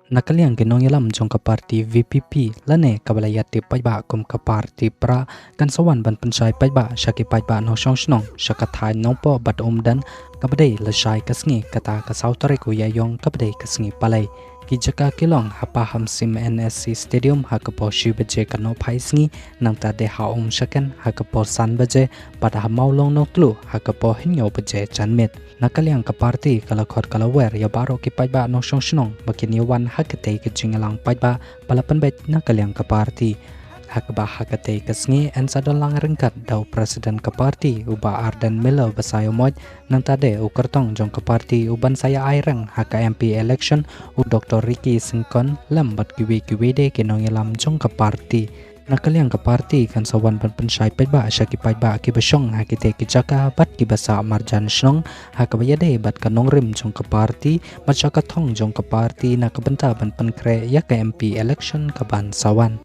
Nakaliang ginong yalam jong ka parti VPP lane kabalayati pajba kum ka parti pra kan sawan ban pensai pajba syaki pajba no syong snong syaka thai nong po bat dan kabadai lasai kasngi kata ka sautare ku yayong kabadai kasngi palai ki jaka kilong hapa hamsim NSC Stadium hakapo shi baje kano phaisngi nang ta de haum shakan hakapo san baje pada hamaulong no tlu hakapo hinyo baje chanmet nakaliang ka parti kala khot kala wer ya baro ki pajba no syong snong bakini wan hakate ki jingalang pajba palapan bet nakaliang ka parti hakba hakate kasngi en sadalang rengkat dau presiden ka parti uba Arden Miller basayo moj nang tade ukartong jong ka parti uban saya airang haka MP election u Dr. Ricky Singkon lambat kiwi de kinong yalam jong ka parti nakaliang ka parti kan sawan ban pensai pajba syaki pajba ki basyong hakite ki jaka bat ki basa marjan snong hakabayade bat kanong rim jong ka parti masyaka thong jong ka parti nakabenta ban pankre ya ka MP election ka ban sawan